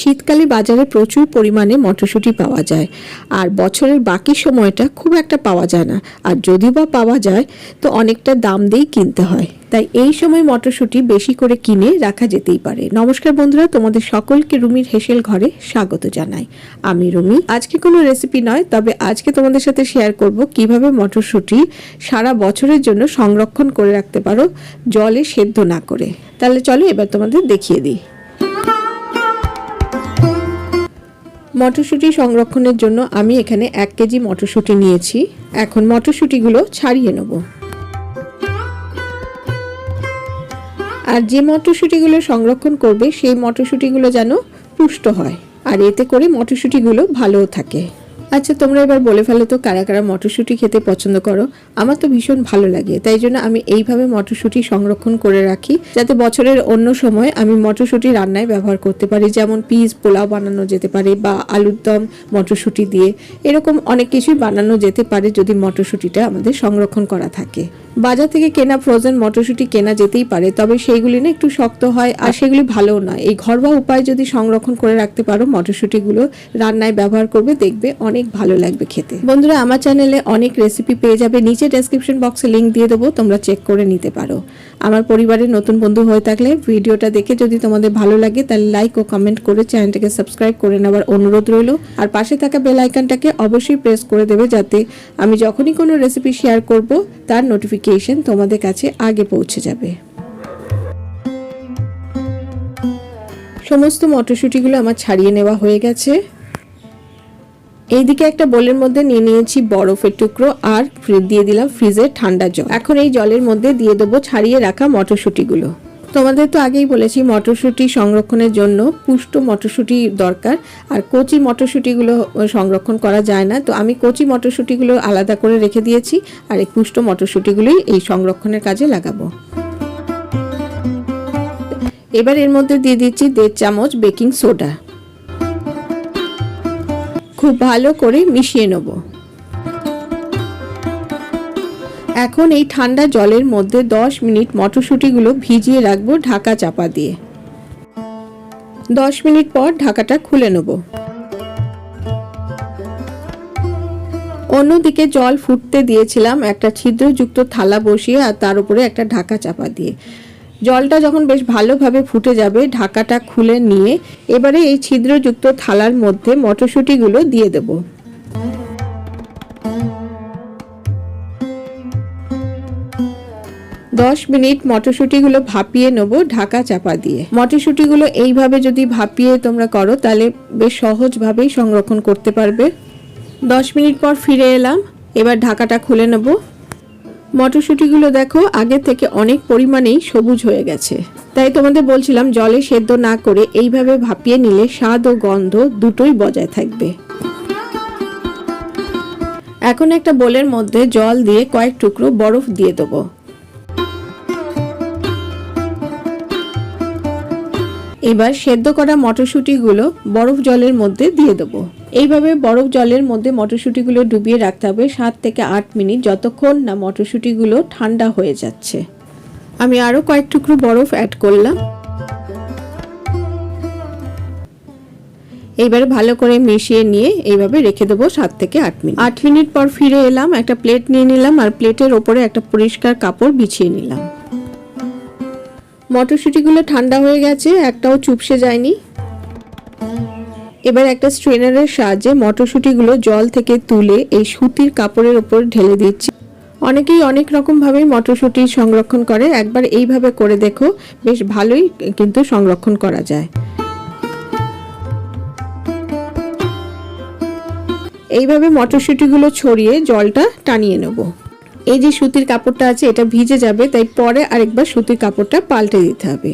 শীতকালে বাজারে প্রচুর পরিমাণে মটরশুঁটি পাওয়া যায়, আর বছরের বাকি সময়টা খুব একটা পাওয়া যায় না। আর যদিও বা পাওয়া যায় তো অনেকটা দাম দিয়েই কিনতে হয়, তাই এই সময় মটরশুঁটি বেশি করে কিনে রাখা যেতেই পারে। নমস্কার বন্ধুরা, তোমাদের সকলকে রুমির হেসেল ঘরে স্বাগত জানাই। আমি রুমি। আজকে কোনো রেসিপি নয়, তবে আজকে তোমাদের সাথে শেয়ার করব কিভাবে মটরশুঁটি সারা বছরের জন্য সংরক্ষণ করে রাখতে পারো জলে সেদ্ধ না করে। তাহলে চলো এবার তোমাদের দেখিয়ে দিই। মটরশুঁটি সংরক্ষণের জন্য আমি এখানে 1 কেজি মটরশুঁটি নিয়েছি। এখন মটরশুঁটিগুলো ছাড়িয়ে নেব। আর যে মটরশুঁটিগুলো সংরক্ষণ করবে সেই মটরশুঁটিগুলো যেন পুষ্ট হয়, আর এতে করে মটরশুঁটিগুলো ভালোও থাকে। আচ্ছা, তোমরা এবার বলে ফেলো তো কারা কারা মটরশুঁটি খেতে পছন্দ করো। আমার তো ভীষণ ভালো লাগে, তাই জন্য আমি এইভাবে মটরশুঁটি সংরক্ষণ করে রাখি, যাতে বছরের অন্য সময় আমি মটরশুঁটি রান্নায় ব্যবহার করতে পারি। যেমন পিস পোলাও বানানো যেতে পারে, বা আলুর দম মটরশুঁটি দিয়ে, এরকম অনেক কিছুই বানানো যেতে পারে যদি মটরশুঁটিটা আমাদের সংরক্ষণ করা থাকে। বাজার থেকে কেনা ফ্রোজেন মটরশুঁটি কেনা যেতেই পারে, তবে সেইগুলি না একটু শক্ত হয়, আর সেগুলি ভালোও নয়। এই ঘরোয়া উপায়ে যদি সংরক্ষণ করে রাখতে পারো মটরশুঁটিগুলো, রান্নায় ব্যবহার করবে, দেখবে অনেক ভালো লাগবে খেতে। বন্ধুরা, আমার চ্যানেলে অনেক রেসিপি পেয়ে যাবে, নিচে ডেসক্রিপশন বক্সে লিংক দিয়ে দেবো, তোমরা চেক করে নিতে পারো। আমার পরিবারের নতুন বন্ধু হয়ে থাকলে ভিডিওটা দেখে যদি তোমাদের ভালো লাগে তাহলে লাইক ও কমেন্ট করে চ্যানেলটাকে সাবস্ক্রাইব করে নেওয়ার অনুরোধ রইল। আর পাশে থাকা বেল আইকনটাকে অবশ্যই প্রেস করে দেবে, যাতে আমি যখনই কোনো রেসিপি শেয়ার করব তার নোটিফিকেশন তোমাদের কাছে আগে পৌঁছে যাবে। সমস্ত মটরশুঁটিগুলো আমার ছাড়িয়ে নেওয়া হয়ে গেছে। এইদিকে একটা বোলের মধ্যে নিয়ে নিয়েছি বরফের টুকরো, আর দিয়ে দিলাম ফ্রিজের ঠান্ডা জল। এখন এই জলের মধ্যে দিয়ে দেবো ছাড়িয়ে রাখা মটরশুঁটিগুলো। তোমাদের তো আগেই বলেছি মটরশুঁটি সংরক্ষণের জন্য পুষ্ট মটরশুঁটি দরকার, আর কচি মটরশুঁটিগুলো সংরক্ষণ করা যায় না। তো আমি কচি মটরশুঁটিগুলো আলাদা করে রেখে দিয়েছি, আর এই পুষ্ট মটরশুঁটিগুলোই এই সংরক্ষণের কাজে লাগাবো। এবার এর মধ্যে দিয়ে দিচ্ছি 1.5 চামচ বেকিং সোডা। খুব ভালো করে মিশিয়ে নেব। এখন এই ঠান্ডা জলের মধ্যে 10 মিনিট মটরশুঁটিগুলো ভিজিয়ে রাখবো ঢাকা চাপা দিয়ে। 10 মিনিট পর ঢাকাটা খুলে নেব। অন্যদিকে জল ফুটতে দিয়েছিলাম একটা ছিদ্রযুক্ত থালা বসিয়ে, আর তার উপরে একটা ঢাকা চাপা দিয়ে। জলটা যখন বেশ ভালোভাবে ফুটে যাবে ঢাকাটা খুলে নিয়ে এবারে এই ছিদ্রযুক্ত থালার মধ্যে মটরশুঁটিগুলো দিয়ে দেব। দশ মিনিট মটরশুঁটিগুলো ভাপিয়ে নেব ঢাকা চাপা দিয়ে। মটরশুঁটিগুলো এইভাবে যদি ভাপিয়ে তোমরা করো তাহলে বেশ সহজভাবেই সংরক্ষণ করতে পারবে। 10 মিনিট পর ফিরে এলাম, এবার ঢাকাটা খুলে নেব। মটরশুঁটিগুলো দেখো আগে থেকে অনেক পরিমাণেই সবুজ হয়ে গেছে, তাই তোমাদের বলছিলাম জলে সেদ্ধ না করে এইভাবে ভাপিয়ে নিলে স্বাদ ও গন্ধ দুটোই বজায় থাকবে। এখন একটা বোলের মধ্যে জল দিয়ে কয়েক টুকরো বরফ দিয়ে দেবো। এবার সেদ্ধ করা মটরশুঁটিগুলো বরফ জলের মধ্যে দিয়ে দেবো। এইভাবে বরফ জলের মধ্যে মটরশুঁটিগুলো ডুবিয়ে রাখতে হবে 7 থেকে 8 মিনিট, যতক্ষণ না মটরশুঁটিগুলো ঠান্ডা হয়ে যাচ্ছে। আমি আরো কয়েক টুকরো বরফ অ্যাড করলাম। এইবারে ভালো করে মিশিয়ে নিয়ে এইভাবে রেখে দেবো 7 থেকে 8 মিনিট। 8 মিনিট পর ফিরে এলাম, একটা প্লেট নিয়ে নিলাম, আর প্লেটের ওপরে একটা পরিষ্কার কাপড় বিছিয়ে নিলাম। মটরশুঁটিগুলো ঠান্ডা হয়ে গেছে, একটাও চুপসে যায়নি। এবার একটা স্ট্রেনারের সাহায্যে মটরশুঁটিগুলো জল থেকে তুলে এই সুতির কাপড়ের উপর ঢেলে দিচ্ছি। অনেকেই অনেক রকম ভাবে মটরশুঁটি সংরক্ষণ করে, একবার এইভাবে করে দেখো, বেশ ভালোই কিন্তু সংরক্ষণ করা যায়। এইভাবে মটরশুঁটিগুলো ছড়িয়ে জলটা টানিয়ে নেব। এই যে সুতির কাপড়টা আছে এটা ভিজে যাবে, তাই পরে আরেকবার সুতির কাপড়টা পাল্টে দিতে হবে।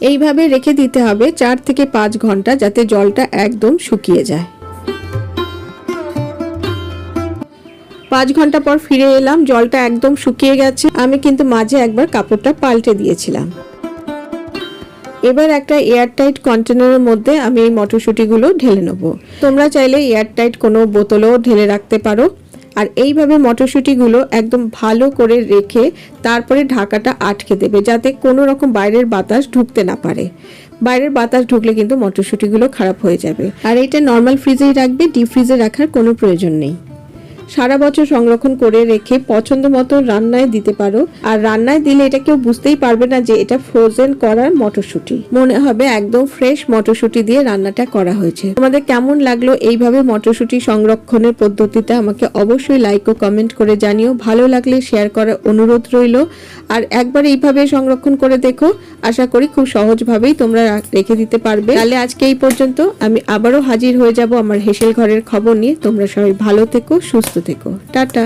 এইভাবে রেখে দিতে হবে 4 থেকে 5 ঘন্টা, যাতে জলটা একদম শুকিয়ে যায়। 5 ঘন্টা পর ফিরে এলাম, জলটা একদম শুকিয়ে গেছে। আমি কিন্তু মাঝে একবার কাপড়টা পাল্টে দিয়েছিলাম। এবার একটা এয়ারটাইট কন্টেনারের মধ্যে আমি এই মটরশুঁটিগুলো ঢেলে নেব। তোমরা চাইলে এয়ারটাইট কোনো বোতলেও ঢেলে রাখতে পারো। আর এইভাবে মটরশুঁটিগুলো একদম ভালো করে রেখে তারপরে ঢাকাটা আটকে দেবে, যাতে কোনো রকম বাইরের বাতাস ঢুকতে না পারে। বাইরের বাতাস ঢুকলে কিন্তু মটরশুঁটিগুলো খারাপ হয়ে যাবে। আর এটা নর্মাল ফ্রিজেই রাখবে, ডিপ ফ্রিজে রাখার কোনো প্রয়োজন নেই। সারা বছর সংরক্ষণ করে রেখে পছন্দ মতো রান্নায় দিতে পারো। আর রান্নায় দিলে এটা কেউ বুঝতেই পারবে না যে এটা ফ্রোজেন করা মটরশুঁটি, মনে হবে একদম ফ্রেশ মটরশুঁটি দিয়ে রান্নাটা করা হয়েছে। তোমাদের কেমন লাগলো এইভাবে মটরশুঁটি সংরক্ষণের পদ্ধতিটা আমাকে অবশ্যই লাইক ও কমেন্ট করে জানিও। ভালো লাগলে শেয়ার করার অনুরোধ রইল। আর একবার এইভাবে সংরক্ষণ করে দেখো, আশা করি খুব সহজভাবেই তোমরা রেখে দিতে পারবে। তাহলে আজকে এই পর্যন্ত, আমি আবারও হাজির হয়ে যাব আমার হেসেল ঘরের খবর নিয়ে। তোমরা সবাই ভালো থেকো, সুস্থ থেকো, টাটা।